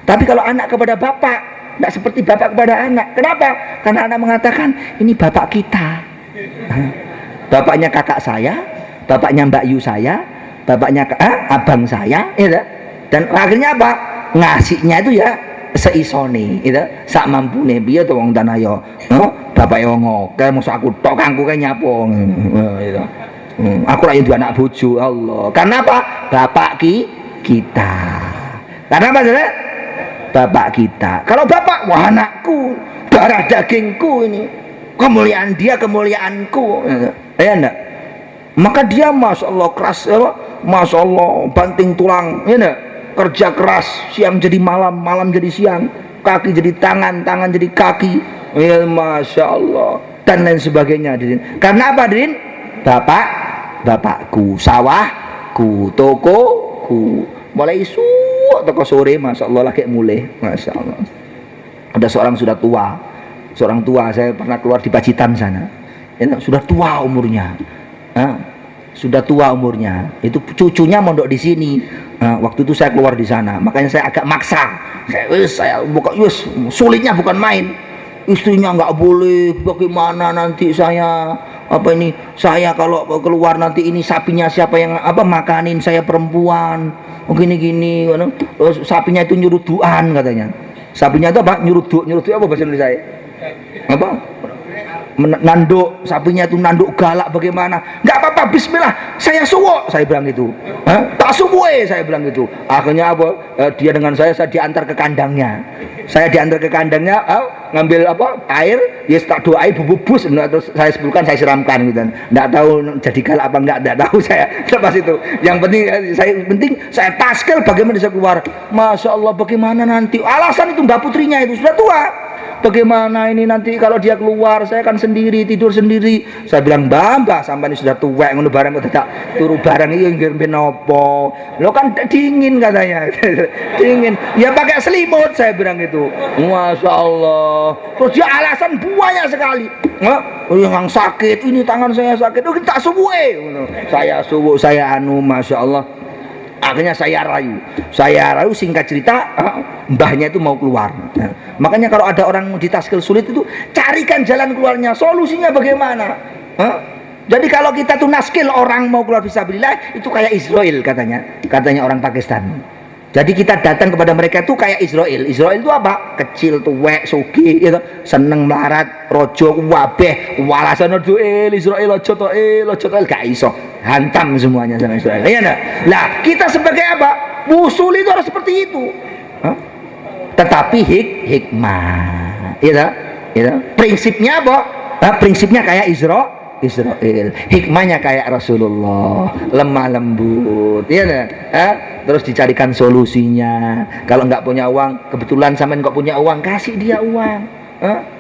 Tapi kalau anak kepada bapak, tidak seperti bapak kepada anak. Kenapa? Karena anak mengatakan ini bapak kita. Bapaknya kakak saya, bapaknya Mbak Yu saya, bapaknya abang saya, gitu. Dan akhirnya apa? Ngasihnya itu ya seisone, gitu. Sak mampune piye to wong tanah yo. Bapak yo ngoke, mosok aku tok kanggo kae nyapo. Gitu. Aku ra duwe anak bojo, Allah. Karena apa? Bapak kita. Karena apa, Saudara? Bapak kita. Kalau bapak, wah anakku, darah dagingku ini. Kemuliaan dia, kemuliaanku. Ya enggak? Maka dia masya Allah keras, masya Allah banting tulang, ya enggak? Kerja keras, siang jadi malam, malam jadi siang, kaki jadi tangan, tangan jadi kaki, ya masya Allah, dan lain sebagainya. Karena apa, Din? Bapakku, sawahku, tokoku, mulai isu toko sore, masya Allah lagi mulai, masya Allah. Ada seorang sudah tua, seorang tua, saya pernah keluar di Pacitan sana, ya, sudah tua umurnya, sudah tua umurnya, itu cucunya mondok di sini. Waktu itu saya keluar di sana, makanya saya agak maksa, saya bukan, sulitnya bukan main. Istrinya nggak boleh, bagaimana nanti saya saya kalau keluar nanti ini sapinya siapa yang makanin, saya perempuan, gini sapinya itu nyuruduan katanya. Sapinya itu apa? Nyuruduk apa bahasa Indonesia? Apa? Nanduk, sapinya itu nanduk galak bagaimana? Nggak apa-apa, bismillah, saya suwo, saya bilang gitu. Tak suwe, saya bilang gitu. Akhirnya apa? Dia dengan saya diantar ke kandangnya. Saya diantar ke kandangnya, ngambil air, tak doai bubus, terus saya sebutkan, saya siramkan gitu. Nggak tahu jadi galak apa nggak tahu saya lepas itu. Yang penting saya taskel bagaimana bisa keluar. Masya Allah, bagaimana nanti? Alasan itu Mbak Putrinya itu sudah tua. Bagaimana ini nanti kalau dia keluar, saya kan sendiri, tidur sendiri. Saya bilang, Mbak, sampai ini sudah tua, ngono barang kok tidak turu barang iki nggih nopo. Lo kan dingin katanya. Dingin. Ya pakai selimut, saya bilang itu. Masya Allah. Terus dia alasan banyak sekali. Yang sakit, ini tangan saya sakit. Oh, tak subuh. Saya subuh, saya Masya Allah. Akhirnya saya rayu, singkat cerita, mbahnya itu mau keluar. Makanya kalau ada orang di taskil sulit itu, carikan jalan keluarnya, solusinya bagaimana. Jadi kalau kita tuh naskil orang mau keluar fisabilillah, itu kayak Israel katanya orang Pakistan. Jadi kita datang kepada mereka itu kayak Israel. Israel itu apa? Kecil, tuwek, sugih, gitu. Seneng melarat, rojo, wabeh, walasan Israel, ojo gak iso. Hantam semuanya sama Israel. Iya enggak? Lah, kita sebagai apa? Musul itu harus seperti itu. Tetapi hikmah. Gitu? Prinsipnya apa? Prinsipnya kayak Israel, hikmahnya kayak Rasulullah, lemah lembut, ya, terus dicarikan solusinya. Kalau nggak punya uang, kebetulan sampean nggak punya uang, kasih dia uang.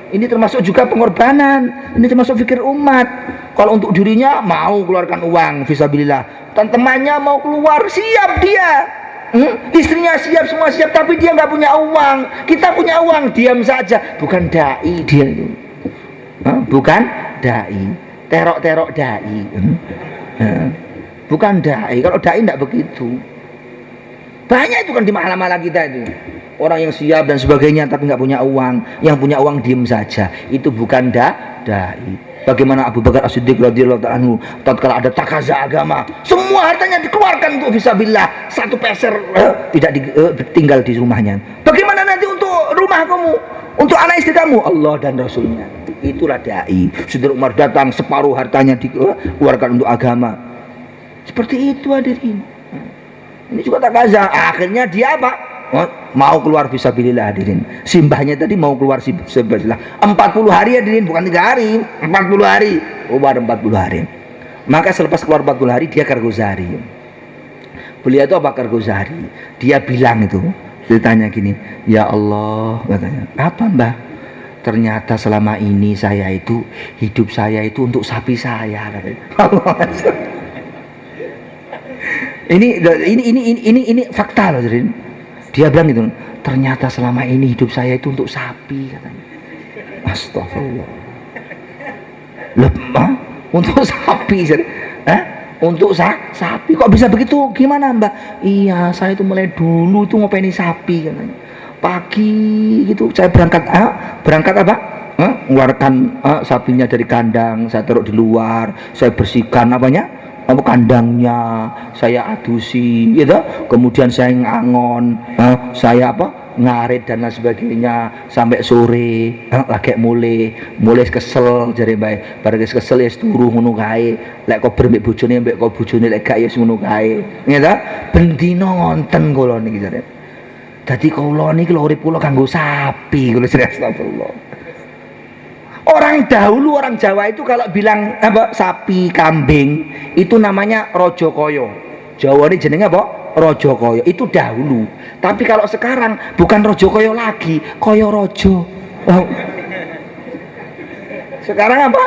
Ini termasuk juga pengorbanan, ini termasuk fikir umat. Kalau untuk dirinya mau keluarkan uang, fisabilillah. Dan temannya mau keluar, siap dia. Istrinya siap, semua siap, tapi dia nggak punya uang. Kita punya uang, diam saja. Bukan dai dia itu, bukan dai. Terok dai, bukan dai. Kalau dai tidak begitu. Banyak itu kan di mahala-mahala kita itu, orang yang siap dan sebagainya tapi nggak punya uang. Yang punya uang diem saja, itu bukan dai. Bagaimana Abu Bakar As-Siddiq radhiyallahu anhu, tatkala ada takaza agama, semua hartanya dikeluarkan untuk fisabilillah, satu peser tidak tinggal di rumahnya. Bagaimana nanti untuk rumah kamu? Untuk anak istri kamu, Allah dan Rasulnya. Itulah dai. Saudara Umar datang, separuh hartanya dikeluarkan untuk agama. Seperti itu hadirin. Ini juga tak kaza. Akhirnya dia apa? Mau keluar fisabilillah hadirin. Simbahnya tadi mau keluar fisabilillah 40 hari hadirin, bukan 3 hari, 40 hari. Oh, baru 40 hari. Maka selepas keluar 40 hari dia Kargozari. Beliau itu apa Kargozari? Dia bilang itu, ceritanya gini, ya Allah, katanya, apa mbah? Ternyata selama ini saya itu, hidup saya itu untuk sapi saya, katanya. Ini fakta loh, Jirin. Dia bilang gitu, ternyata selama ini hidup saya itu untuk sapi, katanya. Astagfirullah. Lemah untuk sapi, untuk sapi. Kok bisa begitu? Gimana mbak? Iya, saya itu mulai dulu tuh ngopeni sapi, katanya. Pagi gitu saya berangkat apa? Mengeluarkan sapinya dari kandang, saya taruh di luar, saya bersihkan kandangnya, saya adusi gitu, kemudian saya ngangon, saya ngarit dan lain sebagainya sampai sore, lagi mulai kesel jare bae, bareng kesel ya turu ngono kae, lek kok mbek bojone lek gak ya ngono kae, ngene bendina ngonten kula niki jare. Dadi kula niki lho urip kula kanggo sapi, kula astagfirullah. Orang dahulu, orang Jawa itu kalau bilang sapi, kambing itu namanya rojokoyo. Jawa ini jenenge apa? Rojokoyo. Itu dahulu. Tapi kalau sekarang bukan rojokoyo lagi, koyo rojo. Sekarang apa?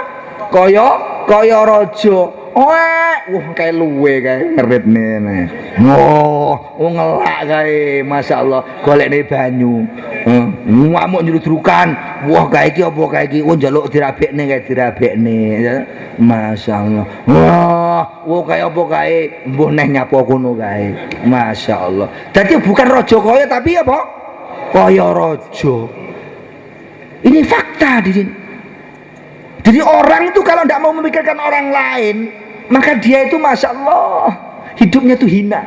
Koyo rojo. Wah, kayak luwe kayak ngeritne. Ngelak kayak, masya Allah, golekne banyu. Ngamuk nyerudrukan. Wah, kayak iki apa kayak iki? Njaluk dirabekne kayak dirabekne. Masya Allah. Wah, kayak apa kayak? Mbuh neh nyapa kono kae. Masya Allah. Jadi bukan rojo koyo tapi apa? Koyo rojo. Ini fakta, Didin. Jadi orang itu kalau tidak mau memikirkan orang lain, maka dia itu masya Allah hidupnya itu hina.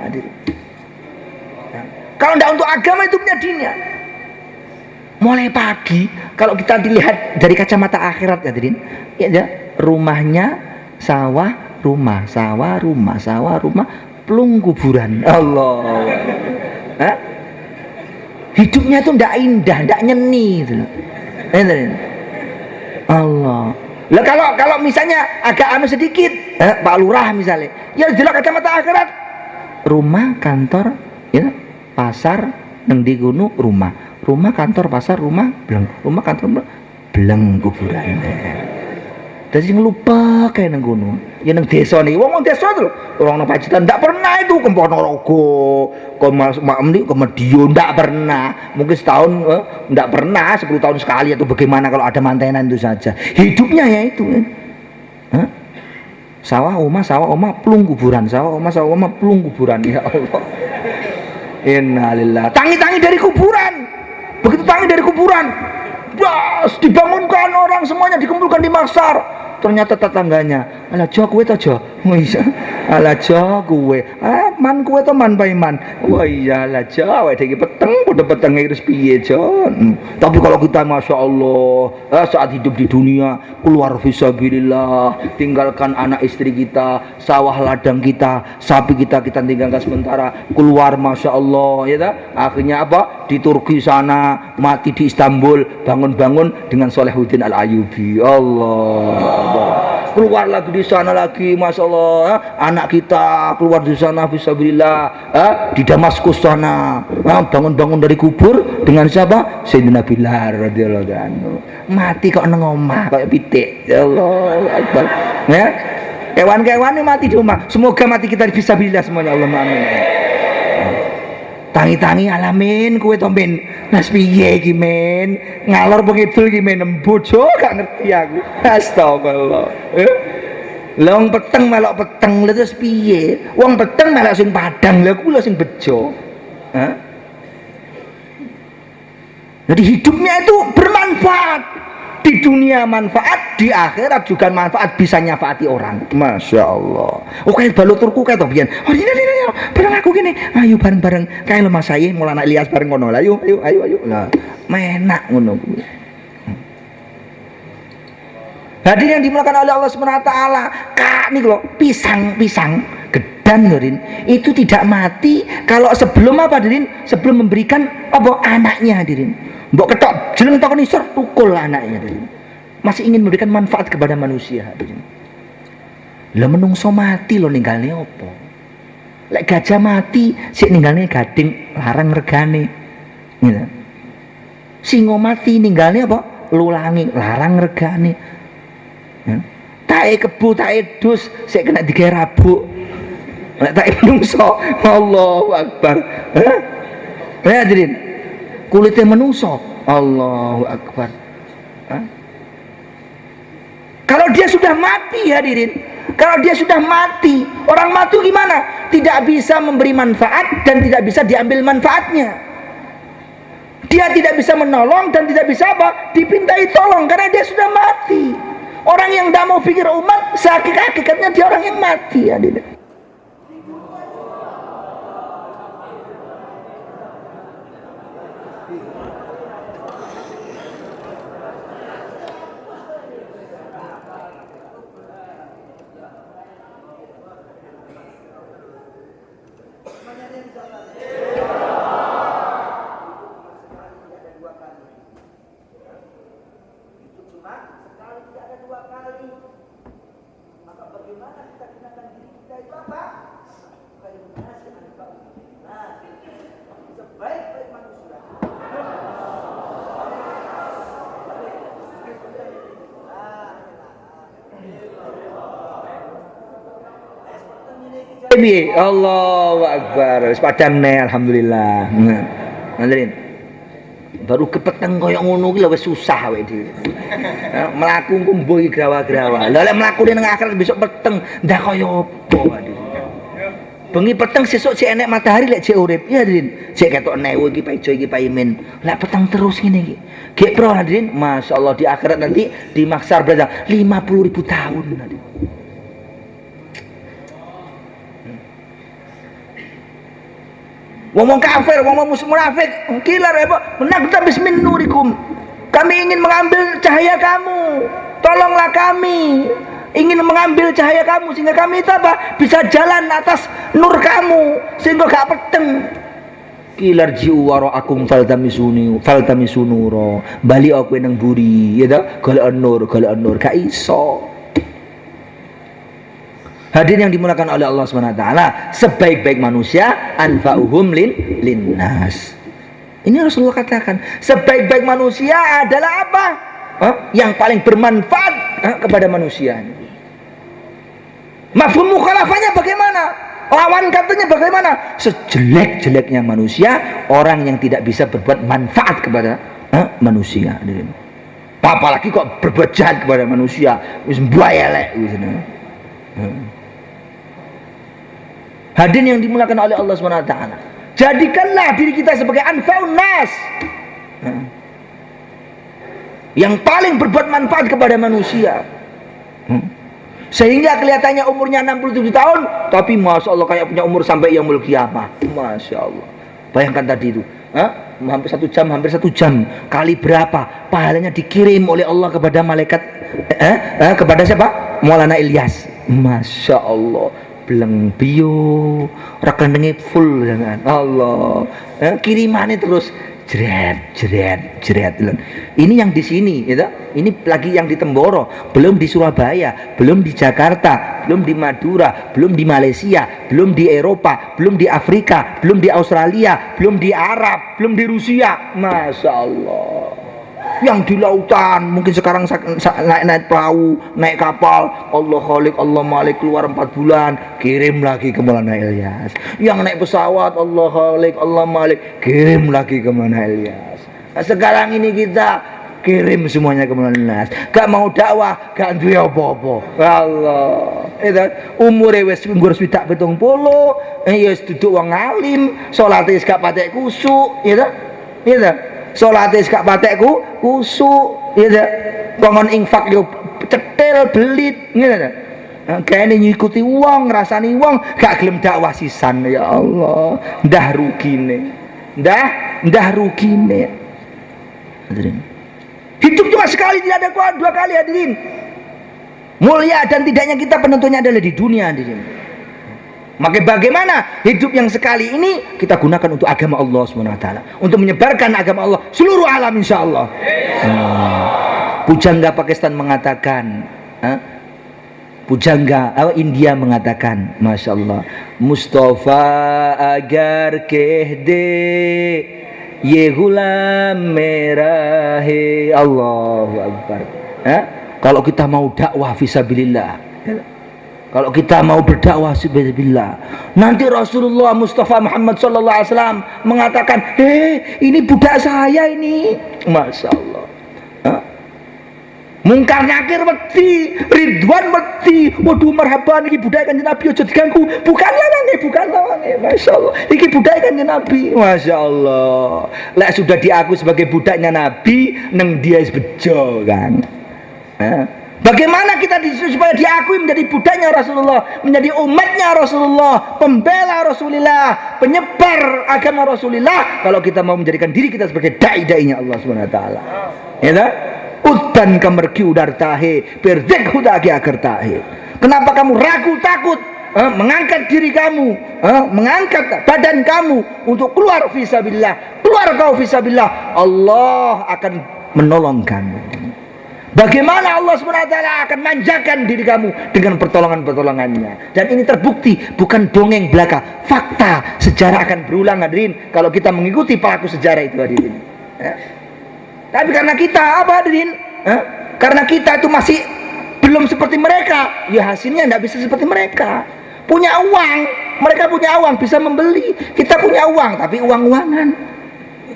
Kalau tidak untuk agama hidupnya dunia. Mulai pagi kalau kita dilihat dari kacamata akhirat ya, rumahnya sawah rumah, plung kuburan. Allah. Hidupnya itu tidak indah, tidak nyeni gitu. Allah. Lah kalau misalnya agak sedikit, Pak Lurah misalnya, ya jelas kacamata akhirat, rumah, kantor, ya, pasar, nang di gunung, rumah, kantor, pasar, rumah, rumah, kantor, beleng kuburan. Jadi ngelupa kayak nang gunung, ya nang desa nih, wong desa tuh, orang nang Pacitan, ndak pernah itu ke Ponorogo, ke Medion, ndak pernah, mungkin setahun, ndak pernah, 10 tahun sekali atau bagaimana kalau ada mantenan itu saja. Hidupnya ya itu, sawah oma, plung kuburan, plung kuburan, ya Allah. Innalillah. Tangi dari kuburan, begitu tangi dari kuburan, dibangunkan orang semuanya dikumpulkan di maksar. Ternyata tetangganya, ala jo kowe to jo. Oh iya, ala jo kowe. Man kowe to man paiman. Oh iya, ala jo awake iki peteng padha petenge terus piye jo. Tapi kalau kita masya Allah saat hidup di dunia keluar fisabilillah, tinggalkan anak istri kita, sawah ladang kita, sapi kita tinggalkan sementara, keluar masya Allah ya ta? Akhirnya apa? Di Turki sana, mati di Istanbul, bangun-bangun dengan Salahuddin Al-Ayyubi. Allah. Keluar lagi di sana lagi, masya Allah, anak kita keluar di sana fisabilillah, di Damaskus sana, bangun-bangun dari kubur dengan siapa? Sayyidina Bilal radhiyallahu anhu. Mati kok nang omah kayak pitik. Ya Allah Akbar. Ya. Kewan-kewan ini mati di rumah. Semoga mati kita fisabilillah semuanya, Allahumma amin. Tangi-tangi alamin kowe to men. Mas piye iki men? Ngalor pengidul iki men bojo gak ngerti aku. Astagfirullah. Lah wong peteng melok peteng lha terus piye? Wong peteng melok sing padang lha kula sing bejo. Jadi hidupnya itu bermanfaat. Di dunia manfaat, di akhirat juga manfaat, bisa nyafati orang. Masya Allah. Oh kayak balok turku kayak toh bian. Oh ini, barang aku gini. ayo bareng-bareng kae lho Mas Saye Maulana Ilyas bareng ngono. Ayo. Lah, menak ngono kuwi. Hadirin yang dimulakan oleh Allah Subhanahu wa taala, kak niku lho, pisang gedan Rin, itu tidak mati kalau sebelum apa Hadirin? Sebelum memberikan apa anaknya Hadirin. Mbok ketok jeleng tok nisor tukul anaknya Hadirin. Masih ingin memberikan manfaat kepada manusia Hadirin. Lah menungso mati lho ninggalne apa? Lek gajah mati sik ninggalne gading larang regane. Gitu. Singo mati ninggalne apa? Lulangi larang regane. Tae kebu tae dus sik kena digawe rabuk. Nek tae menungso Allahu Akbar. Hadirin, kulite menungso Allahu Akbar. Kalau dia sudah mati hadirin, kalau dia sudah mati, orang mati gimana? Tidak bisa memberi manfaat dan tidak bisa diambil manfaatnya. Dia tidak bisa menolong dan tidak bisa apa? Dipintai tolong karena dia sudah mati. Orang yang tidak mau pikir umat, hakikatnya dia orang yang mati hadirin. Allahu Akbar. Wis padang ne alhamdulillah. Hadirin. Baru kepeteng koyo ngono ki lho wis susah awake dhewe. Mlaku engko mbuh iki grawa-grawa. Lah lek mlakune nang akhirat besok peteng, ndak koyo apa hadirin. Bengi peteng sesuk sik enek matahari lek sik urip. Ya hadirin, sik ketok newu iki paijo iki paimin. Lek peteng terus ngene iki. Gek pro hadirin, masyaallah di akhirat nanti di mahsyar berada 50.000 tahun hadirin. Ngomong kafir, ngomong munafik, kilar apa? Menakta bismin nurikum. Kami ingin mengambil cahaya kamu. Tolonglah kami. Ingin mengambil cahaya kamu sehingga kami itu apa? Bisa jalan atas nur kamu sehingga gak peteng. Kilar jiu waro akum faltamisunuro. Bali aku nang buri, ya ta? Golek nur gak iso. Hadirin yang dimulakan oleh Allah Subhanahu wa taala, sebaik-baik manusia anfa'uhum linnas. Ini Rasulullah katakan, sebaik-baik manusia adalah apa? Yang paling bermanfaat kepada manusia. Mafhum mukhalafahnya bagaimana? Lawan katanya bagaimana? Sejelek-jeleknya manusia, orang yang tidak bisa berbuat manfaat kepada manusia. Apalagi kok berbuat jahat kepada manusia, wis mbayelek wis. Hadirin yang dimulakan oleh Allah Subhanahu wa taala, jadikanlah diri kita sebagai anfa'un nas, yang paling berbuat manfaat kepada manusia, sehingga kelihatannya umurnya 67 tahun tapi Masya Allah kayak punya umur sampai yaumul qiyamah. Masya Allah, bayangkan tadi itu hampir satu jam kali berapa pahalanya dikirim oleh Allah kepada malaikat kepada siapa? Maulana Ilyas. Masya Allah, beleng bio, rekeningnya full jangan Allah, kirimannya terus jeret. Ini yang di sini, ya, ini lagi yang di Temboro, belum di Surabaya, belum di Jakarta, belum di Madura, belum di Malaysia, belum di Eropa, belum di Afrika, belum di Australia, belum di Arab, belum di Rusia. Masya Allah. Yang di lautan mungkin sekarang naik perahu, naik kapal, Allah Khalik, Allah Malik, keluar 4 bulan, kirim lagi ke Maulana Ilyas. Yang naik pesawat, Allah Khalik, Allah Malik, kirim lagi ke Maulana Ilyas. Nah, sekarang ini kita kirim semuanya ke Maulana Ilyas. Gak mau dakwah, gak duwe apa-apa. Allah. Itu umure wis nggur 70, ya wis duduk wong alim, salate wis gak patek kusuk, ya ta? Ya ta? Salate gak patekku kusuk, ya ta. Kongon infak yo cetil belit, ngene ta. Kayaknya ngikuti wong, ngrasani wong, gak gelem dakwah sisan. Ya Allah, ndah rugine. Ndah rugine. Hadirin. Hidup cuma sekali, tidak ada dua kali, hadirin. Mulia dan tidaknya kita penentunya adalah di dunia, hadirin. Maka bagaimana hidup yang sekali ini kita gunakan untuk agama Allah SWT, untuk menyebarkan agama Allah seluruh alam, insyaallah. Pujangga Pakistan mengatakan, Pujangga India mengatakan, Masya Allah, Mustafa agar kehde ye gulam merah, Allahu Akbar. Kalau kita mau dakwah fisabilillah, kalau kita mau berdakwah fisabilillah, nanti Rasulullah Mustafa Muhammad sallallahu alaihi wasallam mengatakan, ini budak saya ini, Masya Allah. Mungkar nakir wedi, Ridwan wedi, waduh marhaban, iki budak kanjeng Nabi, aja diganggu. Bukan lawange, Masya Allah. Iki budak kanjeng Nabi, Masya Allah. Lek sudah diaku sebagai budaknya Nabi, neng dia bejo kan. Bagaimana kita supaya diakui menjadi budaknya Rasulullah, menjadi umatnya Rasulullah, pembela Rasulullah, penyebar agama Rasulullah, kalau kita mau menjadikan diri kita sebagai dai-dainya Allah SWT. Ya tak? Udan kamerki udar tahe, perdek hudaki akar tahe. Kenapa kamu ragu, takut mengangkat diri kamu, mengangkat badan kamu untuk keluar fisabilillah? Keluar kau fisabilillah, Allah akan menolong kamu. Bagaimana Allah SWT akan manjakan diri kamu dengan pertolongan-pertolongannya. Dan ini terbukti, bukan dongeng belaka, fakta. Sejarah akan berulang, hadirin, kalau kita mengikuti pelaku sejarah itu, hadirin. Tapi karena kita apa, hadirin? Karena kita itu masih belum seperti mereka, ya hasilnya tidak bisa seperti mereka. Punya uang, mereka punya uang, bisa membeli. Kita punya uang, tapi uang-uangan.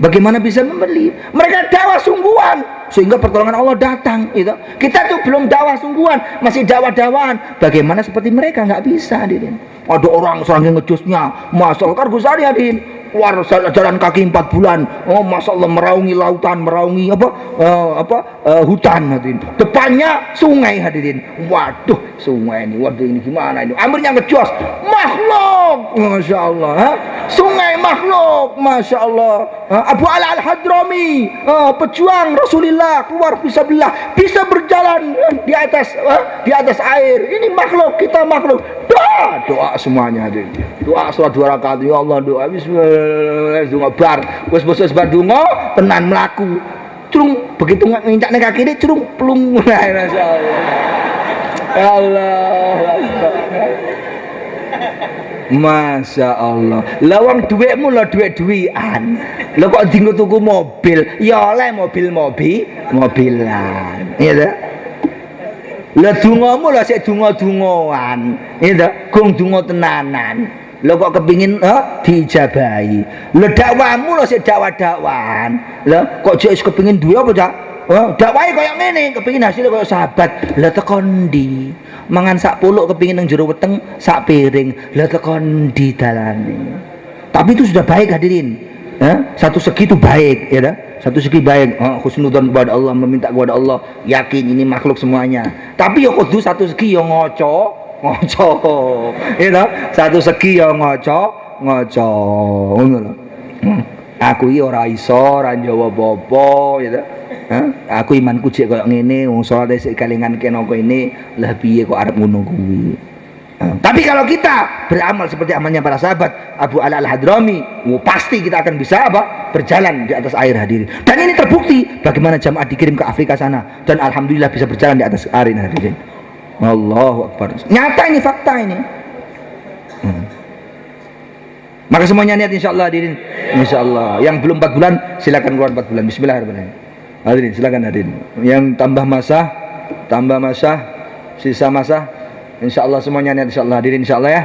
Bagaimana bisa membeli? Mereka dakwah sungguhan sehingga pertolongan Allah datang. Gitu. Kita tuh belum dakwah sungguhan, masih dakwah-dakwahan. Bagaimana seperti mereka? Nggak bisa, hadirin. Ada orang yang ngejusnya, Masya Allah, Karguzari, hadirin. Keluar jalan kaki 4 bulan, Masya Allah, meraungi lautan, meraungi hutan, hadirin. Depannya sungai, hadirin. Waduh, sungai ini, waduh ini gimana ini? Amirnya ngejos, makhluk, Masya Allah. Sungai makhluk, Masya Allah. Abu Ala Al-Hadrami, pejuang Rasulullah, keluar fisabilillah, bisa berjalan di atas air. Ini makhluk, kita makhluk. Doa semuanya, hadirin. Doa salat 2 rakaat, ya Allah, doa bismillah, doa bar, wis bar donga tenan mlaku. Curung begitu ngincakne kaki ini curung plung. Masyaallah. Allah Akbar. Masya Allah. Lawang duitmu lah duit-duitan. Lah kok dinggo tuku mobil, ya oleh mobilan. Iya tak? Lah dongamu lah sik donga-dongoan. Iya tak? Gong donga tenanan. Lah kok kepingin diijabahi. Lah dakwahmu lah sik dakwah-dakwahan. Lah kok jek kepingin duwe apa cak? Dakwahe koyo ngene, kepingin hasilnya koyo sahabat. Lah tekon ndi? Mangan sak puluk kepingin nang jero weteng sak piring. Lah tekon ndi dalane? Tapi itu sudah baik, hadirin. Satu segi itu baik, ya dah. Satu segi baik, husnudzon kepada Allah, meminta kepada Allah, yakin ini makhluk semuanya. Tapi ya kudu satu segi ya ngoco, ya dah. Satu segi ya ngoco, ngono lho. Aku iki ora iso, ora jawab apa, ya dah. Aku imanku jek koyo ngene, wong saleh sik kalingan kena kene, lah piye kok arep ngono kuwi. Tapi kalau kita beramal seperti amalnya para sahabat Abu Ala Al-Hadrami, pasti kita akan bisa berjalan di atas air, hadirin. Dan ini terbukti bagaimana jamaah dikirim ke Afrika sana dan alhamdulillah bisa berjalan di atas air, hadirin. Allahu Akbar. Nyata ini, fakta ini. Maka semuanya niat, insyaallah, hadirin. Insyaallah. Yang belum 4 bulan silakan keluar 4 bulan. Bismillahirrahmanirrahim. Hadirin, silakan, hadirin. Yang tambah masa, sisa masa, insyaallah semuanya niat, insyaallah, hadirin, insyaallah ya.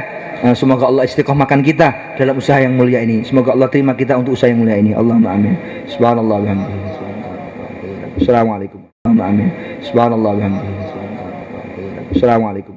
Semoga Allah istiqomahkan kita dalam usaha yang mulia ini. Semoga Allah terima kita untuk usaha yang mulia ini. Allahumma amin. Subhanallah bihamdihi. Assalamualaikum. Allahumma amin. Subhanallah bihamdihi. Assalamualaikum.